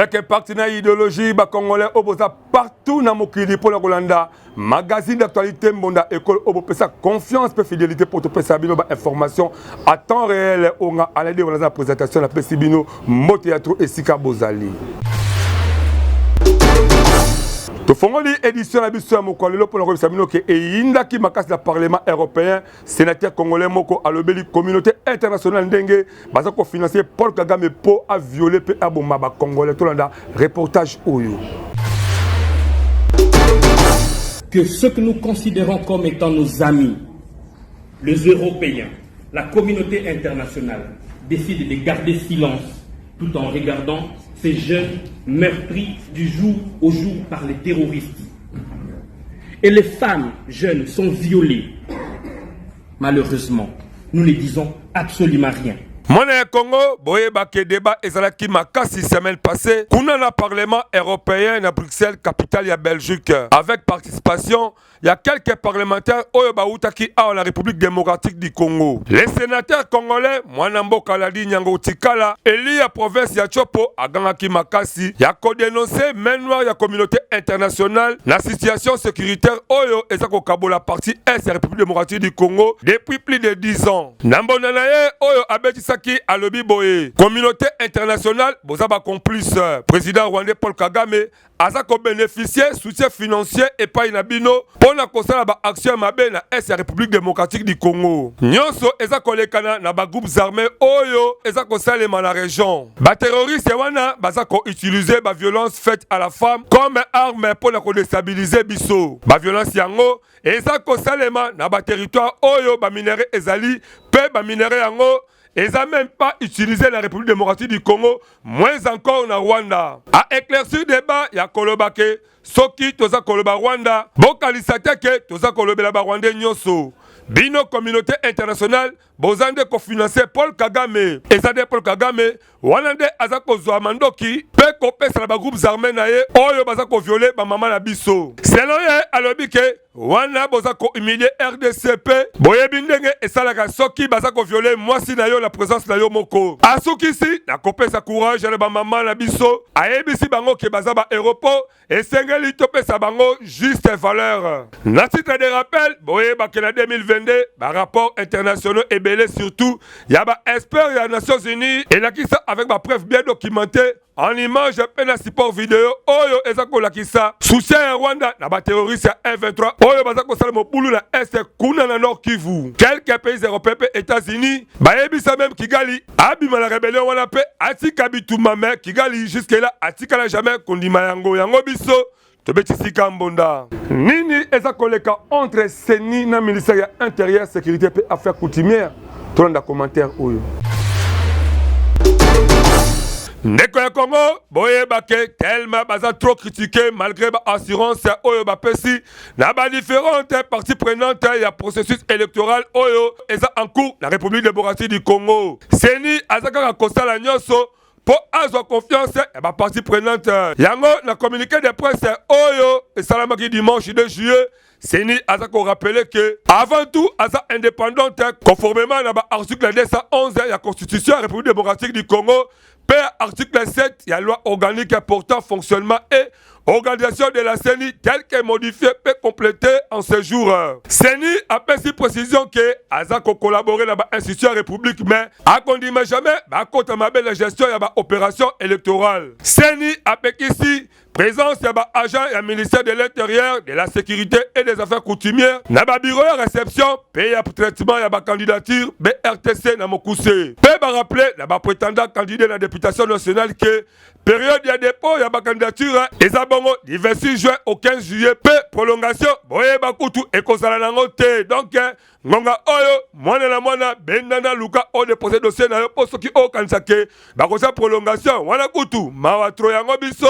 Avec un partenaire idéologie, Congolais Oboza partout dans Mokili pour le Rolanda. Magazine d'actualité Mbonda École Obopesa confiance et fidélité pour te passer information à temps réel. On a à l'aide de la présentation de la Pessibino Moteatro et Sika Bozali. To fongoli édition la biso ya mokolelo pour le Sabino ke eyinda ki makasi la Parlement européen sénateur congolais moko alobeli communauté internationale ndenge baza ko financer Paul Kagame po a violer pe aboma ba congolais to landa reportage oyo. Que ceux que nous considérons comme étant nos amis, les Européens, la communauté internationale, décident de garder silence tout en regardant ces jeunes meurtris du jour au jour par les terroristes. Et les femmes jeunes sont violées. Malheureusement, nous ne disons absolument rien. Mona Congo, boye baké débat ezalaki makasi semaine passée, kuna na Parlement européen na Bruxelles, capitale ya Belgique, avec participation il y a quelques parlementaires oyo bautaki à la République démocratique du Congo. Les sénateurs congolais, Mwanambo Kaladi Nyango Tikala, Eli ya province ya Chopo, agangaki makasi, ya ko dénoncer main noire ya communauté internationale, la situation sécuritaire oyo ezako kabola partie est la République démocratique du Congo depuis plus de 10 ans. Nambona naye oyo abetisaki alobi boye. Communauté internationale, bozaba complice. Président rwandais Paul Kagame, azako bénéficier soutien financier et pas inabino. On a constaté la action mabe na est la République démocratique du Congo. Nyonso ezako lekana na ba groupes armés oyo ezako salema na région. Ba terroristes wana bazako utiliser ba violence faite à la femme comme arme pour la déstabiliser biso. Ba violence yango ezako salema na ba territoire oyo ba minerai ezali pe ba minerai yango ils n'ont même pas utilisé la République démocratique du Congo, moins encore en Rwanda. À éclaircir le débat, il y a Kolobake, Soki, Toza Koloba Rwanda, Bokalisateke, Toza Kolobela Rwanda Nyoso. Bino communauté internationale, bozande ko financer Paul Kagame. Ezade Paul Kagame, wanande azako Zouamandoki, pe kopesa ba groupes armés na ye, oyo bazako violer ba mama na biso. Selon ye, alobike, wana bozako humilier RDCP, boyebi ndenge esalaka soki bazako violer mwasi na yo la présence na yo moko. Asukisi, na kopesa courage na ba mama na biso, ayebisi bango ke bazaba aéroport, et sengeli topesa bango juste valeur. Na titre de rappel, boyeba ke na 2022, ba rapport internationaux et belé surtout, yaba expert ya Nations Unies, et la kisa avec ma preuve bien documentée, en image et na support vidéo, oyo ezako la kisa, soutien à Rwanda, na ba terroriste ya M23, oyo bazako salamo boulou na Est, kuna na Nord Kivu. Quelques pays européens et États-Unis, bayebisa même Kigali, abima la rébellion wana pe, atika bituma me, Kigali jusque là, atika la jamais kondima yango biso, tobetisika mbonda. Nini ezakoleka entre Seni na ministère ya intérieur, sécurité et affaires coutumières, tout le commentaire oyo. Ndeko ya Congo, boye bake, tellement baza trop critiqué malgré ba assurance oyo ba pesi, na ba différentes parties prenantes ya processus électoral oyo eza en cours la République démocratique du Congo. Seni azaka kosala nyoso pour avoir confiance et ma partie prenante. Yango na communiqué de presse oyo et salamaki dimanche 2 juillet. Seni azako rappeler que avant tout aza indépendante conformément à l'article 211 de la Constitution de la République démocratique du Congo, puis article 7 il y a loi organique portant fonctionnement et organisation de la CENI telle qu'elle modifiée peut compléter en ce jour. CENI a fait précision que azako collaborer dans l'institution république mais a condamné jamais à côté de la gestion de l'opération électorale. CENI a fait ici présence de l'agent et ministère de l'Intérieur, de la Sécurité et des Affaires coutumières, na bureau de réception, paye pour traitement de la candidature, BRTC na Mokuse. Paye rappeler la prétendant candidat à la députation nationale que période de dépôt de la candidature, et zabongo du 26 juin au 15 juillet, paye prolongation, boye bakutu et kozala nangote. Donc, ngonga oyo, mwana bendana luka o déposé dossier na yo poso ki o kansake, bakosa prolongation, wana kutu, mawa troyango biso,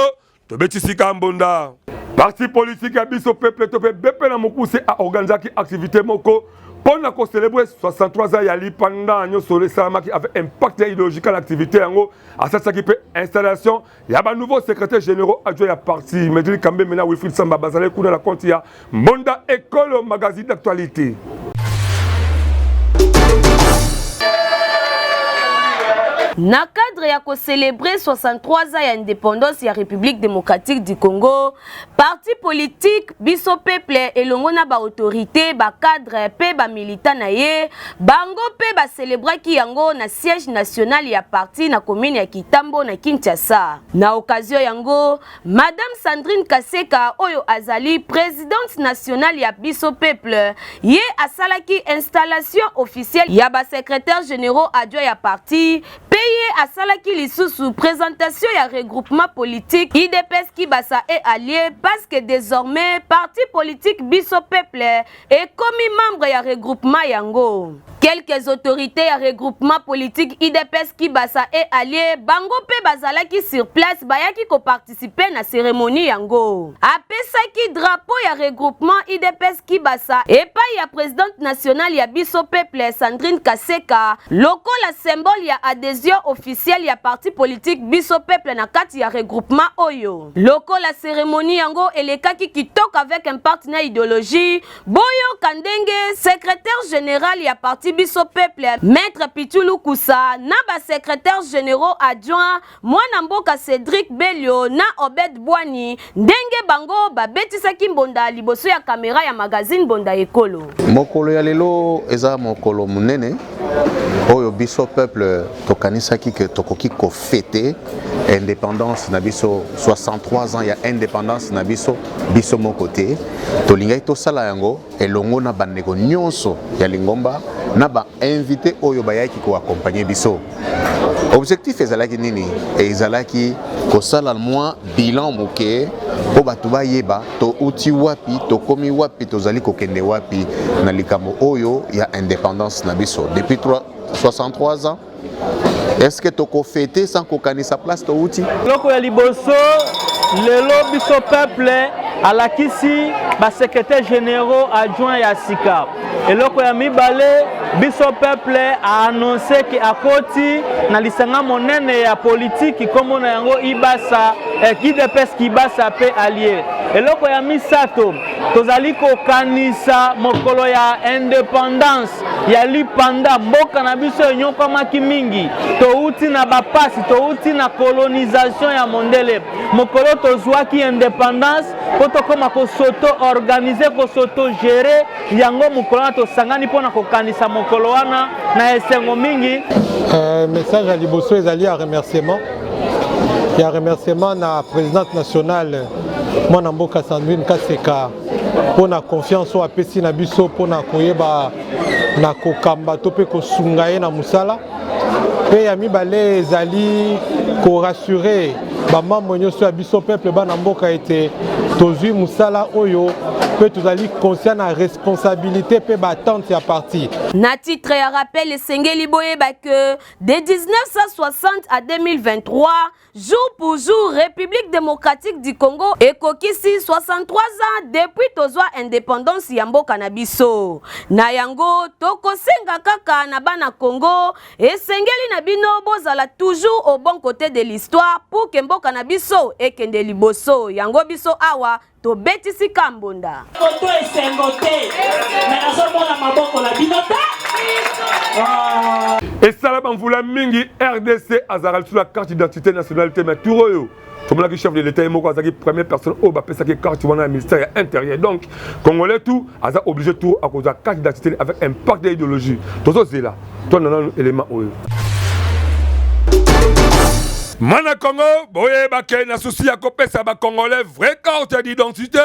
tobetisika mbonda. Parti politique à biso peuple topé bepe na mokuse a organiser activité moko pour na ko célébrer 63 ans yali pendant nyosole salamaki avec impact idéologique à l'activité yango à cette qui peut installation il y a ba nouveau secrétaire général adjoint ya parti Medili Kambe mena Wilfried Samba Bazale kuna la compte ya Mbonda École magazine d'actualité. Na cadre ya ko célébrer 63 ans ya indépendance ya République démocratique du Congo, parti politique biso peuple elongo na ba autorité ba cadre pe ba militant na ye bango pe ba célébrer ki yango na siège national ya parti na commune ya Kitambo na Kinshasa. Na occasion yango Madame Sandrine Kaseka oyo azali présidente nationale ya biso peuple ye asalaki installation officielle ya ba secrétaire généraux adjoint ya parti payé asalaki lisusu présentation ya regroupement politique IDPS Kibasa et alliés parce que désormais parti politique biso peuple est commis membre ya regroupement yango. Quelques autorités à regroupement politique IDPS Kibasa et alliés bango pe bazalaki sur place bayaki ko participer na cérémonie yango. Apesaki drapeau ya regroupement IDPS Kibasa et pa ya présidente nationale ya biso peuple Sandrine Kaseka loko la symbole ya adhésion officielle ya parti politique biso peuple na kati ya regroupement oyo. Loko la cérémonie yango elekaki kitoko avec un partenaire idéologie Boyo Kandenge secrétaire général ya parti biso peuple maître Pichulu Koussa na ba secrétaire généraux adjoint mwana mboka Cédric Belio na Obed Bwani ndenge bango babetisaki mbonda liboso ya caméra ya magazine Bonda Ekolo. Mokolo ya lelo eza mokolo munene oyo biso peuple tokanisaki ke tokoki ko fêter indépendance na biso 63 ans ya indépendance na biso moko te tolingai tosala yango elongo na bandeko nyonso ya Lingomba na ba invité oyo bayaki ko accompagner biso. Objectif ezalaki nini? Ezalaki kosala mwa bilan moke po batu bayeba to uti wapi to komi wapi tozali kokende wapi na likambo oyo ya indépendance na biso depuis 63 ans. Est-ce que toko fêter sans kokanisa place to uti? Loko ya liboso lelo biso peuple alakisi ba secrétaire généraux adjoint ya Sika. Eloko ya mibale biso peuple a annoncé ki akoti na lisanga monene ya politique komo na yango ibasa IDPS Kibasa pe allié. Eloko ya misato tozali kokanisa mokolo ya indépendance ya lipanda mboka na biso enyokwamaki mingi touti na bapasi touti na colonisation ya mondele mokolo tozwaki indépendance po tokoma kosoto organiser kosoto gérer yango mokolo na tosangani mpona kokanisa mokolo wana na esengo mingi. Message à liboso ezali ya remerciement. Il y a un remerciement à la présidente nationale, Mwana Mboka Sandrine Kaseka, pour la confiance au APC Nabiso, pour la koyeba na kokamba tope ko sungaye na musala. Pe yami balé zali ko rassurer ba mambo nyoso ya biso peuple ba na mboka ete tozui musala oyo pe tozali conscient na responsabilité pe ba attente ya parti. Na titre ya rappel esengeli boyeba que de 1960 à 2023 jour pour jour République démocratique du Congo ekokisi 63 ans depuis tozwa indépendance ya mboka na biso. Na yango tokosenga kaka na bana Congo esengeli na bino bozala toujours au bon côté de l'histoire pour que mboka na biso ekende liboso. Yango biso awa to betisi kambonda. Koto esengote. Mais azomona maboko la binota. Et ça là banvula mingi RDC azara sur la carte d'identité nationalité mais tout comme le chef de l'État est la première personne au bas qui carte du ministère intérieur. Donc, Congolais tout, a obligé tout à cause de la carte d'identité avec un pacte d'idéologie. Tout ça c'est là. Tout un élément. Mana Congo, boye bake na souci à copé ça ba Congolais vraie carte d'identité.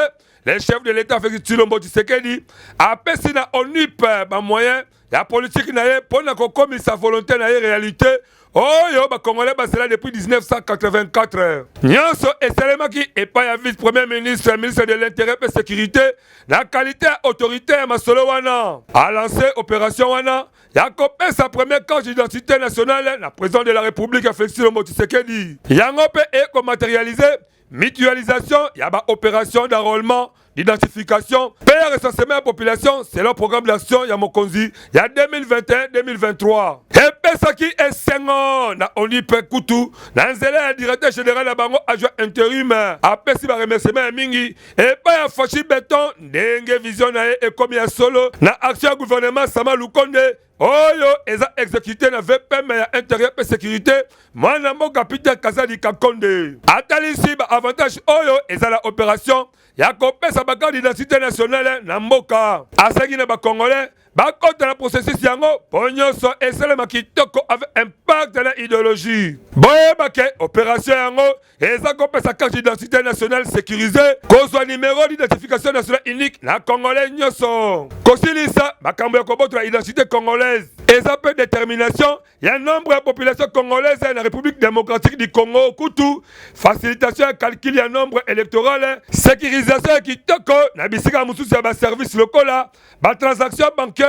Les chefs de l'État fait Tshilombo Tshisekedi a pesi na ONUP ba moyen la politique na ye pour na ko comme sa volonté na ye réalité. Oh yo ba Congolais ba c'est là depuis 1984. Nyonso esalema ki et pas ya vice-premier ministre ministre de l'intérieur et sécurité la qualité autoritaire masolo wana a lancé opération wana ya copé sa première carte d'identité nationale la président de la République Félix Tshisekedi. Yango pe e matérialisé mutualisation, il y a une opération d'enrôlement, d'identification, payer recensement de la population, c'est le programme d'action, il y a Mokonzi, il y a 2021-2023. Et puis bapesaki esengo na Onipe Kutu na nzela ya directeur général ya bango adjoint intérim apesi ba remerciement mingi epa ya Fachi Beton ndenge vision na ye ekomi ya solo na action ya gouvernement Sama Lukonde oyo eza exécuté na VPM ya intérieur et sécurité mwana mboka Peter Kazadi Kakonde atalisi ba avantage oyo eza la opération ya kopesa ba carte d'identité nationale na mboka asengi na ba congolais bakota na processus yango po nyonso esalema kitoko avec impact na idéologie boyeba ke opération yango eza kopesa carte d'identité nationale sécurisée kozwa numéro d'identification nationale unique na congolais nyonso kosilisa makambo ya kobotola identité congolaise eza pe détermination ya nombre ya population congolaise na République démocratique du Congo kutu facilitation ya calcul ya nombre électoral sécurisation ya kitoko na bisika mosusu ya baservice lokola batransaction bancaire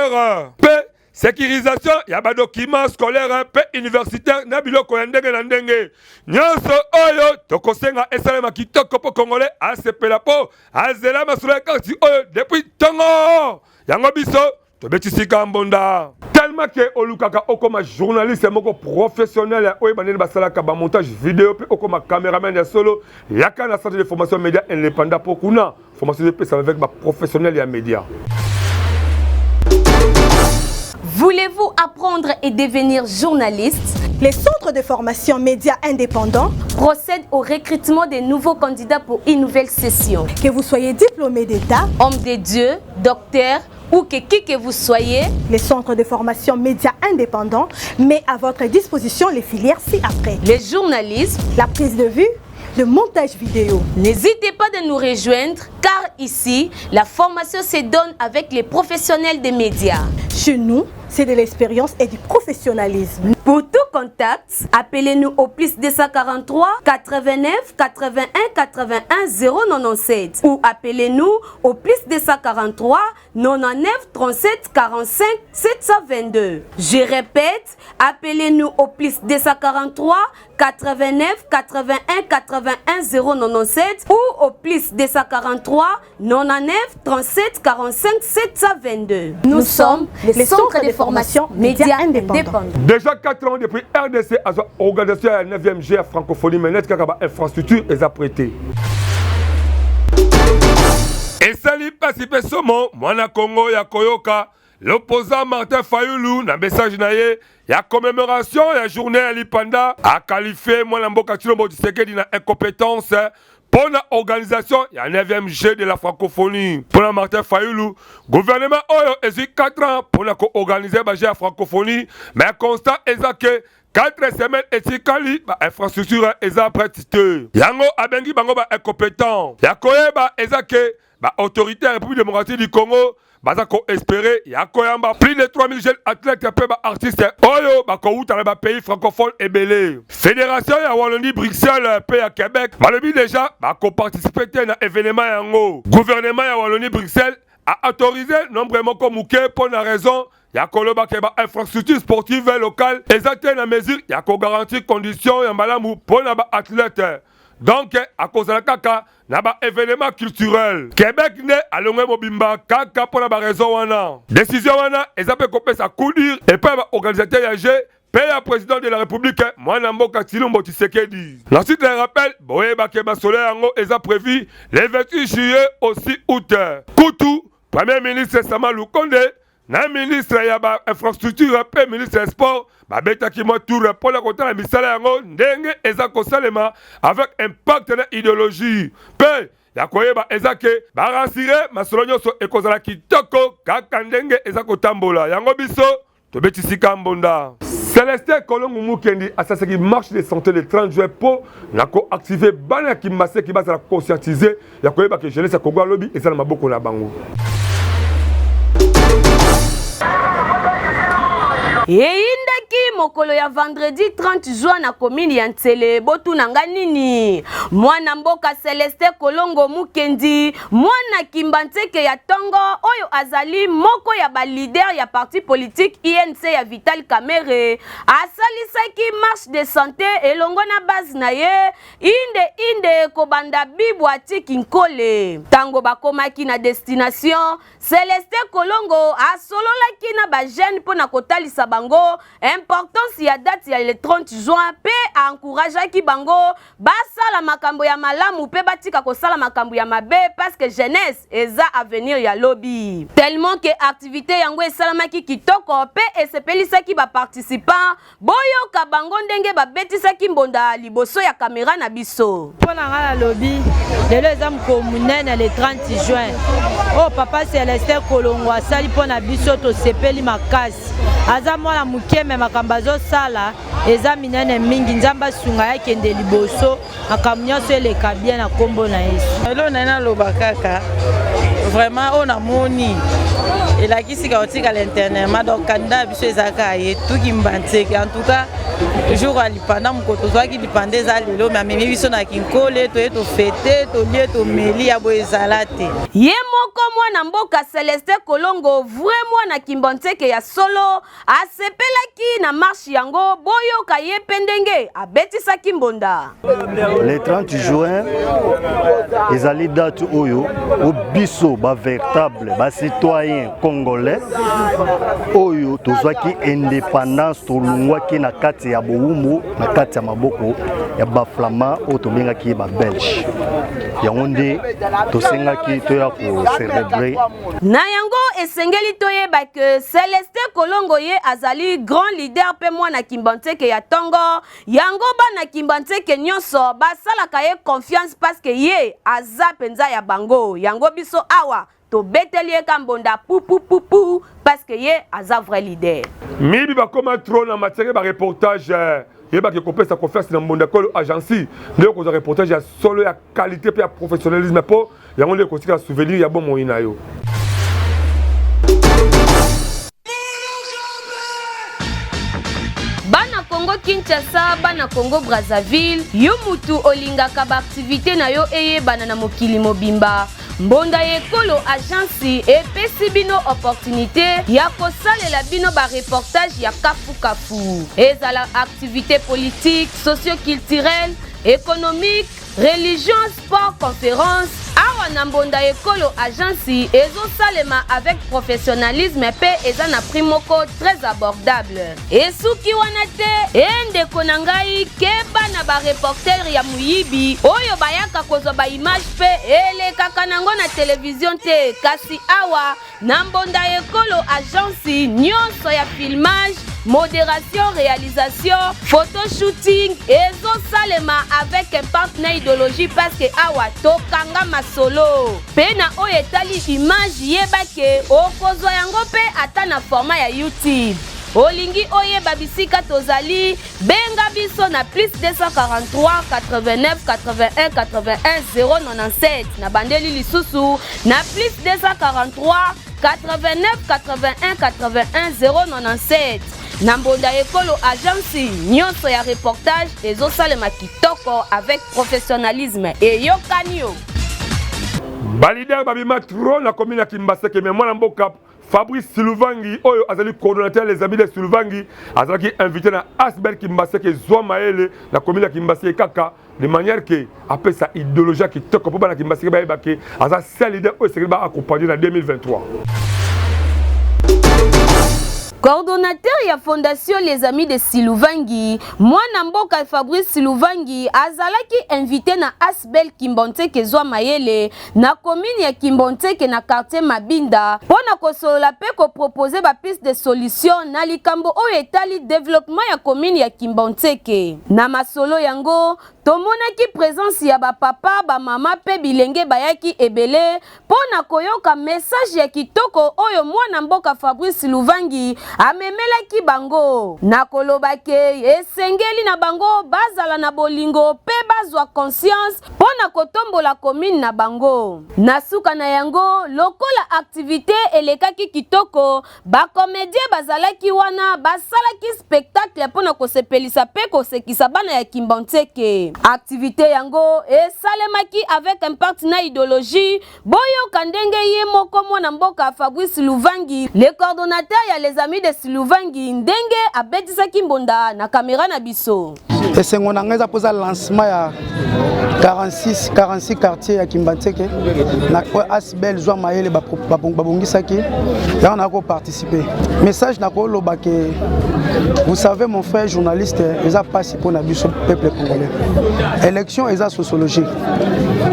pe sécurisation ya ba documents scolaires pe universitaire na biloko ya ndenge na ndenge nyonso oyo tokosenga esalema kitoko po congolais asepela po azela masolo ya kati oyo depuis tongo yango biso tobetisika mbonda tellement que olukaka okoma journaliste moko professionnel oyo banene basalaka ba montage vidéo pe okoma caméraman ya solo yaka na centre de formation média indépendant pour kuna formation de pesa avec ba professionnel ya média. Voulez-vous apprendre et devenir journaliste? Les centres de formation médias indépendants procèdent au recrutement des nouveaux candidats pour une nouvelle session. Que vous soyez diplômé d'État, homme de Dieu, docteur ou qui que vous soyez, les centres de formation médias indépendants met à votre disposition les filières ci-après. Les journalistes, la prise de vue, le montage vidéo. N'hésitez pas de nous rejoindre car ici, la formation se donne avec les professionnels des médias. Chez nous, c'est de l'expérience et du professionnalisme. Pour tout contact, appelez-nous au plus 243 89 81 81 097 ou appelez-nous au plus 243 99 37 45 722. Je répète, appelez-nous au plus 243 89 81 81 097 ou au plus 243 99 37 45 722. Nous sommes les centres de formation médias indépendants. Déjà 4 ans depuis RDC a organisé la 9e G à francophonie mais net kaka infrastructure est apprêtée. Et sali pasipe somo mwana Congo ya koyoka l'opposant Martin Fayulu na message na ye ya commémoration ya journée ya Lipanda a qualifié mwana mboka Tshilombo Tshisekedi na incompétence pour la organisation ya 9e G de la francophonie. Pour la Martin Fayulu, gouvernement oyo ezu 4 ans pour la organiser ba G la francophonie, mais constat est que 4 semaines etikali ba infrastructure eza prêtité. Yango abengi bango ba incompétent. Yakoyeba eza que ba autorité République démocratique du Congo bazako espérer yakoyamba plus de 3000 jeunes athlètes pe ba artistes oyo bako uta ba pays francophone ebelé. Fédération ya Wallonie Bruxelles pe ya Québec balobi déjà bako participer na événement yango. Gouvernement ya Wallonie Bruxelles a autorisé nombre moko muke pour la raison ya koloba ke ba infrastructure sportive locale exacte na mesure ya ko garantir conditions ya malamu pour na ba athlètes. Donc, à cause de la kaka, na ba événement culturel. Québec ne alongwe mobimba kaka pour la raison wana. Décision wana, ezapé kopé sa coudir et pas organisateur yagé, paye à président de la République, mwana mboka Tshilombo Tshisekedi. Ensuite, le rappel, boye bakeba soleil yango eza prévu le 28 juillet au 6 août. Kutu, premier ministre Sama Lukonde, na ministre ya ba infrastructure pe ministre des sports ba betaki mo tour pour la kota la misala yango ndenge eza kosalema avec impact na idéologie pe ya koyeba eza ke ba rassurer masolo nyonso ekozala kitoko kaka ndenge eza kotambola yango biso tobetisika mbonda. Célestin Kolongo Mukendi a sa marche de santé le 30 juin pour activer bana ki masse ki basa conscientiser ya koyeba ke jeunesse Congo lobby eza na maboko na bango. Eyindaki mokolo ya vendredi 30 juin na commune ya Ntsele botu nanga nini Mwana mboka Celeste Kolongo Mukendi, mwana Kimbanteke ya Tongo, oyo azali moko ya ba leader ya parti politique INC ya Vital Kamerhe, asalisaki marche de santé elongo na base na ye, inde kobanda bibwa Tikinkole. Tango bakomaki na destination, Celeste Kolongo asololaki na ba jeune pona kotalisa bango importance ya date ya le 30 juin pe encourageaki bango basala makambo ya malamu pe batika kosala makambo ya mabe parce que jeunesse eza avenir ya lobby. Tellement que activité yango esalamaki kitoko pe esepelisaki ba participants boyoka bango ndenge babetisaki mbonda liboso ya caméra na biso. Pona ngala lobby lelo eza mkomunene le 30 juin. Oh papa Celeste Kolongo asali pona biso to sepeli makasi. Aza mwana muke me makambazo sala eza minene mingi nzamba sunga yake nde liboso akamnyoso eleka bien na kombo na Yesu. Lelo nana loba kaka vraiment on a moni et la kisi ka otika l'internet ma donc kanda biso ezaka ye tuki mbanteke en tout cas jour ali pendant mkoto zwaki dipande za lelo mais memi biso na kinkole to eto fete to lie to meli ya bo ezalate ye moko mwana mboka Celeste Kolongo vraiment na Kimbanteke ya solo asepelaki na marche yango boyoka ye pendenge abetisa kimbonda. Le 30 juin ezali date oyo obiso ba véritable ba citoyen congolais oyo tozwaki indépendance tolungwaki na kati ya bowumbu na kati ya maboko ya ba flamand oyo tobengaki ba belge yango nde tosengaki toya ko célébrer na yango esengeli toyeba ke Celeste Kolongo ye azali grand leader pe mwana Kimbanteke ya Tongo yango bana Kimbanteke nyonso basalaka ye confiance parce que ye aza penza ya bango yango biso awa to betelie kambonda pou parce que ye aza vrai leader. Mibi bakoma trop na matière ba reportage yeba ke kopesa confiance na mbonda kolo agency ndeko ko reportage ya solo ya qualité pe ya professionnalisme po yango ndeko ko sika souvenir ya bon moyina yo. Bana Congo Kinshasa, bana Congo Brazzaville, yo mutu olingaka ba activité na yo eye bana na mokili mobimba. Mbonda ekolo agence epesi bino opportunité ya kosalela bino ba reportage ya kafu. Ezala activité politique, socio-culturelle, économique, religion, sport, conférence. Awa na mbonda ekolo agence ezosalema avec professionnalisme pe eza na prix moko très abordable. Esuki wana te endeko na ngai keba na ba reporter ya muyibi oyo bayaka kozwa ba image pe elekaka nango na télévision te kasi awa na mbonda ekolo agence nyonso ya filmage, modération, réalisation, photoshooting ezosalema avec un partenaire idéologie parce que awa tokanga masolo pena oyo etali image yebake okozwa yango pe ata na format ya YouTube. Olingi oyeba bisika tozali benga biso na plus 243 89 81 81 097 na bandeli lisusu na plus 243 89 81 81 097 na mbonda ekolo agence nyonso ya reportage ezosalema kitoko avec professionnalisme et yokanio. Balider babima trop na commune ya Kimbaseke mais mwana mboka Fabrice Siluvangi oyo azali coordonnateur les amis de Siluvangi azali invité na Asbel Kimbaseke Zwa Maele na commune ya Kimbaseke kaka de manière que après sa idéologie qui toko po na Kimbaseke ba ebake azali seul leader oyo sekeli ba accompagner na 2023. Coordonnateur ya fondation Les Amis de Siluvangi, mwana mboka Fabrice Siluvangi azalaki invité na Asbel Kimbanteke Zwa Mayele na commune ya Kimbanteke na quartier Mabinda pona kosolola pe ko proposer ba piste de solution na likambo oyo etali développement ya commune ya Kimbanteke. Na masolo yango tomonaki présence ya ba papa ba mama pe bilenge bayaki ebele pona koyoka message ya kitoko oyo mwana mboka Fabrice Siluvangi amemelaki bango na kolobake esengeli na bango bazala na bolingo pe bazwa conscience pona kotombola commune na bango. Na suka na yango lokola activité elekaki kitoko ba comédien bazalaki wana basalaki spectacle pona kosepelisa pe kosekisa bana ya Kimbanteke. Activité yango esalemaki avec impact na idéologie boyo kandenge ye moko mwana mboka Fabrice Luvangi, le coordonnateur ya les amis de Luvangi ndenge abetisaki mbonda na caméra na biso. Esengo na ngeza poza lancement ya 46 quartiers ya Kimbanteke na Asbel Zwa Mayele babongisaki ya on a participer. Message na ko lobake. Vous savez mon frère journaliste, ils a passé pour nabiso peuple congolais. Élection eza sociologie.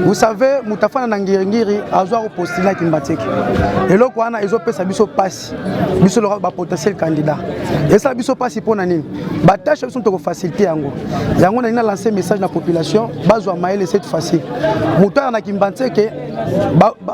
Vous savez mutafana na ngiri azwa ko postuler na Kimbanteke. Et loko wana ezo pesa biso passe. Biso le ba potentiel candidat. Et ça biso passe pour na nini? Ba tâche biso to faciliter yango. Yango na lancer message na population bazwa maele cette facile. Mutara na Kimbanteke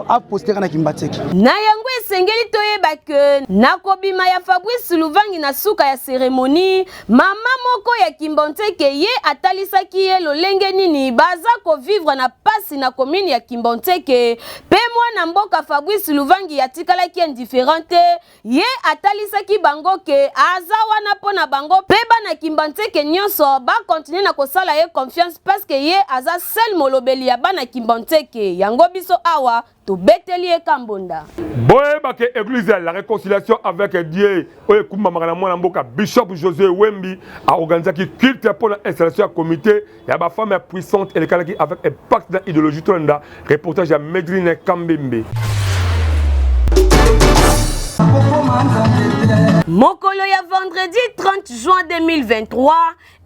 a poster na Kimbanteke. Na yango esengeli toyeba ke na kobima ya Fabrice Luvangi na suka ya cérémonie mama moko ya Kimbanteke ye atalisaki ye lolenge nini baza ko vivre na pasi na commune ya Kimbanteke pe mwana mboka Fabrice Luvangi yatikalaki indifférente ye atalisaki bango ke aza wana pona bango pe bana Kimbanteke nyonso ba continuer na kosala ye confiance parce que ye aza seul molobeli ya bana Kimbanteke yango biso awa to beteli e kambonda boye bake église la réconciliation avec Dieu oye kumba makana mwana mboka Bishop José Wembi a organisé qui culte pour l'installation du comité ya ba femme puissante et qui avec impact dans idéologie tonda reportage à Medrine Kambembe. Mokolo ya vendredi 30 juin 2023,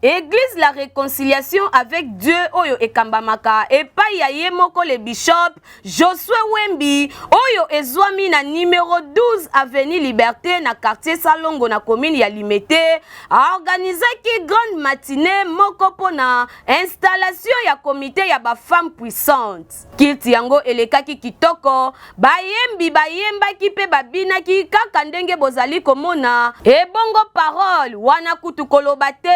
Église la réconciliation avec Dieu oyo ekambamaka epai ya ye moko le bishop Josué Wembi oyo ezwami na numéro 12 avenue Liberté na quartier Salongo na commune ya Limete a organisé ki grande matinée moko pona installation ya comité ya ba femme puissante. Kilti yango elekaki kitoko bayembi bayembaki pe babinaki kaka ndenge bozali komona ebongo parole wana kutu kolobate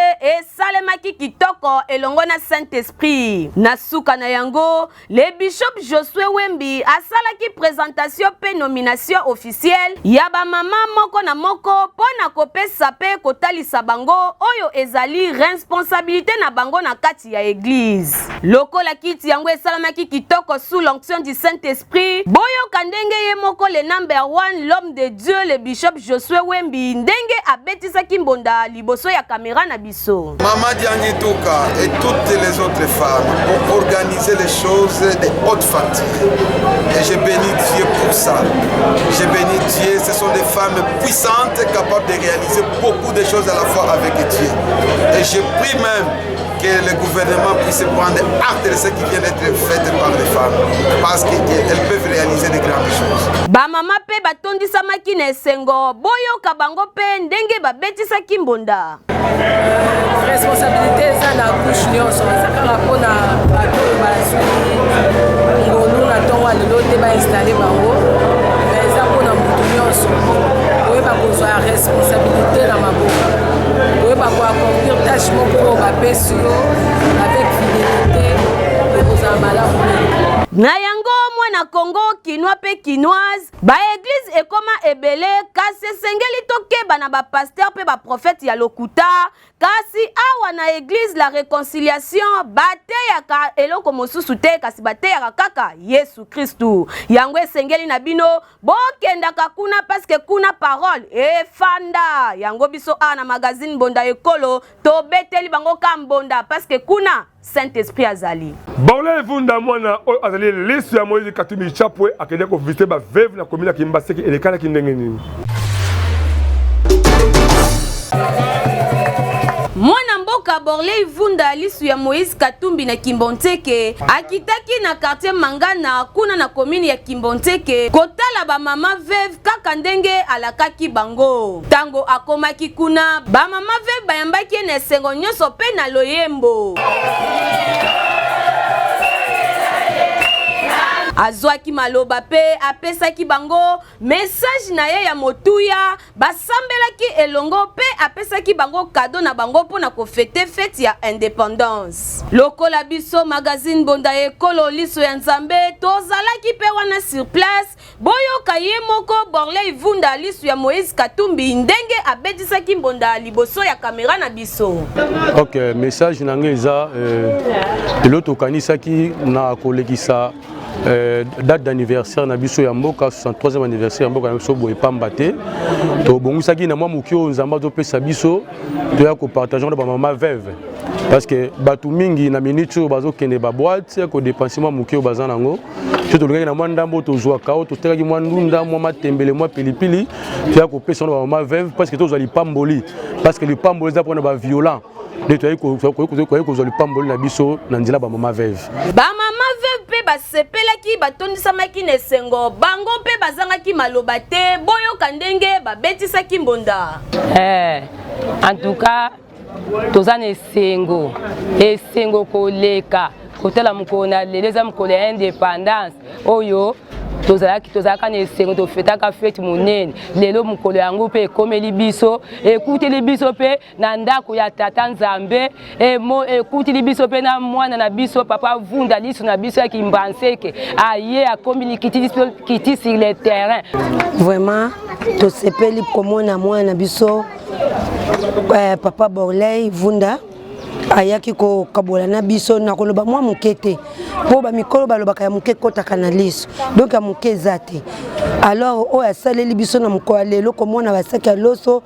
salemaki kitoko elongo na Saint-Esprit. Na suka na yango, le bishop Josué Wembi asalaki présentation pe nomination officielle ya ba mama moko na moko pona kopesa pe kotalisa bango oyo ezali responsabilité na bango na kati ya église. Lokola kiti yango esalamaki kitoko sous l'onction du Saint-Esprit, boyo kandenge ye moko le number 1 l'homme de Dieu le bishop Josué Wembi ndenge abetisaki mbonda liboso ya caméra na biso. Maman Diani Touka et toutes les autres femmes ont organisé les choses de haute fatigue. Et je bénis Dieu pour ça. Je bénis Dieu, ce sont des femmes puissantes capables de réaliser beaucoup de choses à la fois avec Dieu. Et je prie même que le gouvernement puisse prendre acte de ce qui vient d'être fait par les femmes. Parce qu'elles peuvent réaliser de grandes choses. Ba mama pe batondisa makine sengo boyo kabango pe ndenge babetisaki mbonda. Responsabilité ça na couche nyonso sakaka pona bato basuli ngolu na tonga lelo te ba installer bango mais ça pona mutu nyonso oyeba kozwa responsabilité na maboka oyeba ko accomplir tâche moko bapesi yo avec fidélité et kozala malamu. Na yango mwana Congo kinwa pe kinoise ba église ekoma ebele kasi sengeli tokeba na ba pasteur pe ba prophète ya lokuta kasi awa na église la réconciliation bateyaka eloko mosusu te kasi bateyaka kaka Yesu Kristu yango esengeli na bino bokendaka kuna parce que kuna parole efanda yango biso ana magazine bonda ekolo to beteli bango ka mbonda parce que kuna Saint-Esprit azali. Baola evunda mwana oyo azali lisu ya Moïse Katumbi Chapwe akende ko visiter ba veuve na commune ya Kimbaseke elekala kindenge nini. Mwana mboka Borle ivunda lisu ya Moïse Katumbi na Kimbanteke akitaki na quartier Mangana kuna na commune ya Kimbanteke kotala ba mama veuve kaka ndenge alakaki bango. Tango akomaki kuna ba mama veuve bayambaki na sengo nyonso pe na loyembo. azwaki maloba pe apesaki bango message na ye ya motuya basambelaki elongo pe apesaki bango cadeau na bango pona ko fete fete ya indépendance. Lokola biso magazine Bonda Ekolo liso ya Nzambe tozalaki pe wana sur place boyoka ye moko Borley Vunda liso ya Moïse Katumbi ndenge abetisaki mbonda liboso ya kamera na biso. OK, message nange eza l'autre kanisaki na kolekisa date d'anniversaire na biso ya mboka 63e anniversaire ya mboka na biso boye pamba te to bongusaki na mwa mukio nzamba to pesa biso to ya ko partager na ba mama veuve parce que batu mingi na minute bazo kende ba boîte ko dépenser mwa mukio bazana ngo to lukaki na mwa ndambo to zwa kao to tekaki mwa ndunda mwa matembele mwa pilipili to ya ko pesa na ba mama veuve parce que to zali pamboli parce que le pamboli za pona ba violent nettoyer ko zali pamboli na biso na nzela ba mama veuve pe basepelaki batondisamaki na esengo bango pe bazangaki maloba te boyoka ndenge babetisaki mbonda. En tout cas toza na esengo koleka kotala mokolo na lelo eza mokolo ya indépendance oyo tozalaka na esengo tofetaka fete monene lelo mokolo yango mpe ekomeli biso ekuteli biso mpe na ndako ya tata Nzambe ekuteli biso mpe na mwana na biso papa Vunda liso na biso ya Kimbanseke aye akomi kiti sur le terrain. Vraiment tosepeli komona mwana biso papa Borley Vunda ayaki ko kabola na biso na koloba mwa mukete po ba mikolo balobaka ya muke kotaka na liso donc ya muke zate alors o ya saleli biso na mukolo lelo komona basaki ya loso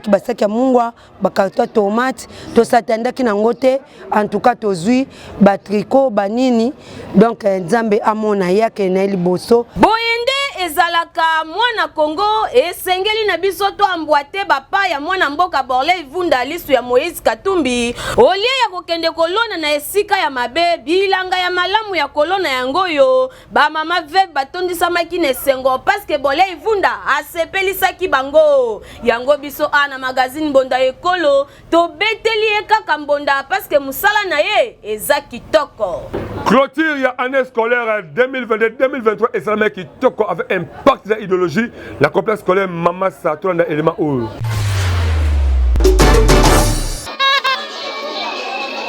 basaki ya mungwa bakarto tomate to satandaki na ngote en tout cas tozui ba tricot banini donc Nzambe amona yake na liboso boyende ezalaka mwana Kongo esengeli na biso to ambwate bapa ya mwana mboka Borley Vunda lisu ya Moïse Katumbi olie ya kokende kolona na esika ya mabe bilanga ya malamu ya kolona yango yo ba mama veuve batondisamaki na esengo parce que Borley Vunda asepelisaki bango yango biso ana magazine Bonda Ekolo to beteli kaka mbonda parce que musala na ye eza kitoko. Clôture ya année scolaire 2022-2023 et ça qui toko avec impact de l'idéologie la complexe scolaire Mama Sato na élément haut.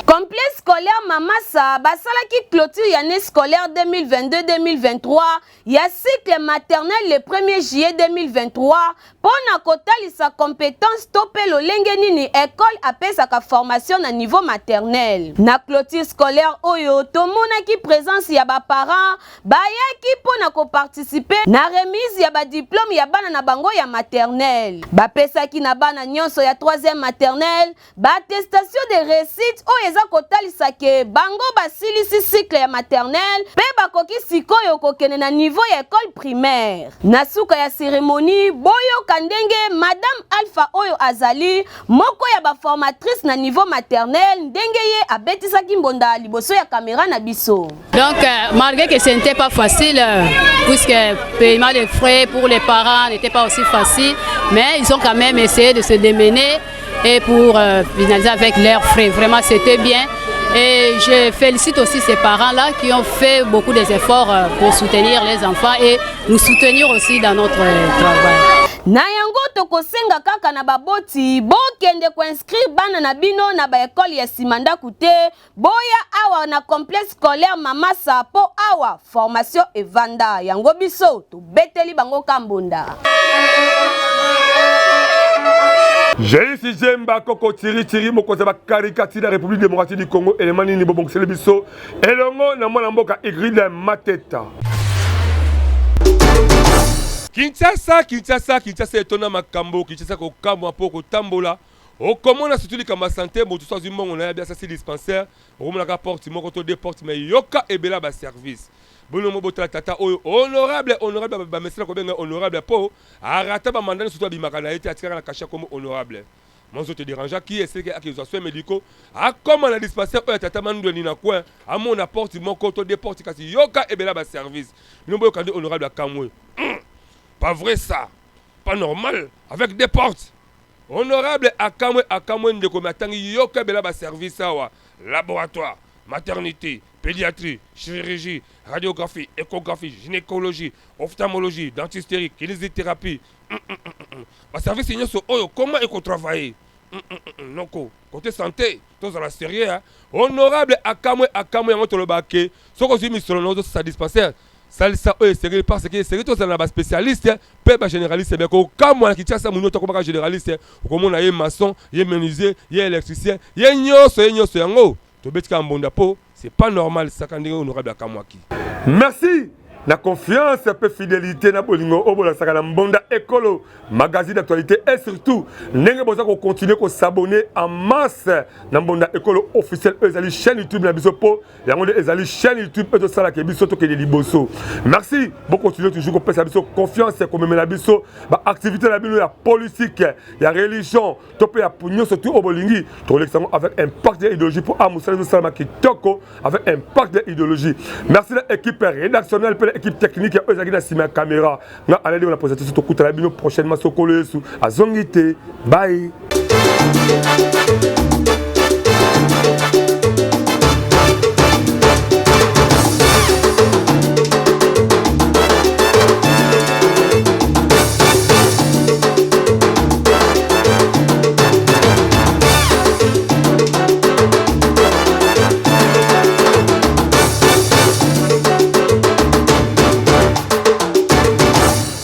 Complexe scolaire Mamasa basalaki clôture l'année scolaire 2022-2023 ya cycle maternel le 1er juillet 2023 pona kotalisa compétence topé lolenge nini école apesaka formation na niveau maternel. Na clôture scolaire oyo tomonaki présence ya ba parents bayaki pona ko participer na remise ya ba diplôme ya bana na bango ya maternel. Bapesaki na bana nyonso ya 3e maternel ba attestation de réussite oyo eza kotalisa ke bango basilisi cycle ya maternel pe bakoki sikoyo kokene na niveau ya école primaire. Na suka ya cérémonie boyo kandenge madame Alpha oyo azali moko ya ba formatrice na niveau maternel ndenge ye abetisaki mbonda liboso ya caméra na biso. Donc malgré que ce n'était pas facile puisque paiement des frais pour les parents n'était pas aussi facile, mais ils ont quand même essayé de se démener et pour finaliser avec leurs frais. Vraiment c'était bien. Et je félicite aussi ces parents-là qui ont fait beaucoup d'efforts pour soutenir les enfants et nous soutenir aussi dans notre travail. Na yango tokosenga kaka na baboti bokende ko inscrire bana na bino na ba école ya Simanda Kute boya awa na complexe scolaire Mama Sapo awa formation evanda yango biso to beteli bango kambonda. J'ai ici Jemba Koko Tiri Mokoza Karikati de la République démocratique du Congo et les Manini Bobong Selebiso et le nom na mwana mboka Igride Mateta. Kinshasa etona makambo Kinshasa ko kambo apoko tambola okomona surtout likamba santé moto sozi mbongo na ya sasi dispensaire omona ka porte moko to deux portes mais yoka ebela ba service bono mobota tata oyo honorable ba mesela ko benga honorable po arata ba mandani surtout bimaka na ete atika na kasha comme honorable monzo te dérange qui est ce qui a des soins médicaux a comment la dispensaire oyo tata mandu ni na coin a mon porte moko to deux portes kasi yoka ebela ba service no boyo kandi honorable kamwe. Pas vrai ça, pas normal, avec des portes. Honorable Akamwe de Komatangi Yoka Bela ba service awa, laboratoire, maternité, pédiatrie, chirurgie, radiographie, échographie, gynécologie, ophtalmologie, dentisterie, kinésithérapie. Service comment est-ce qu'on travaille? Non, côté santé, tous à la série, honorable Akamwe Yango Tolobake, ce qu'on dit mis sur le nom de sa dispensaire. Ça est sérieux parce que c'est tous les spécialistes, pas généraliste, mais comme moi qui tient ça, mon autre généraliste, comme on a un maçon, un menuisier, un électricien, un nyoso yango. To betika mbonda po, c'est pas normal ça quand on est honorable Akamwaki. Merci. La confiance et fidélité na bolingo obola sakana mbonda écolo magazine d'actualité et surtout n'engé boza ko continuer ko s'abonner en masse na mbonda écolo officiel ezali chaîne YouTube na biso po yango ezali chaîne YouTube et to sala ke biso to ke liboso. Merci beaucoup continuer toujours ko pesa biso confiance ko meme na biso ba activité na bino ya politique ya religion to pe ya punyo surtout obolingi to l'exemple avec impact de idéologie pour amusala sala kitoko avec impact de idéologie. Merci l'équipe rédactionnelle équipe technique eux qui dans la caméra na allez on a posé tout la prochainement sokolo à Zongité bye.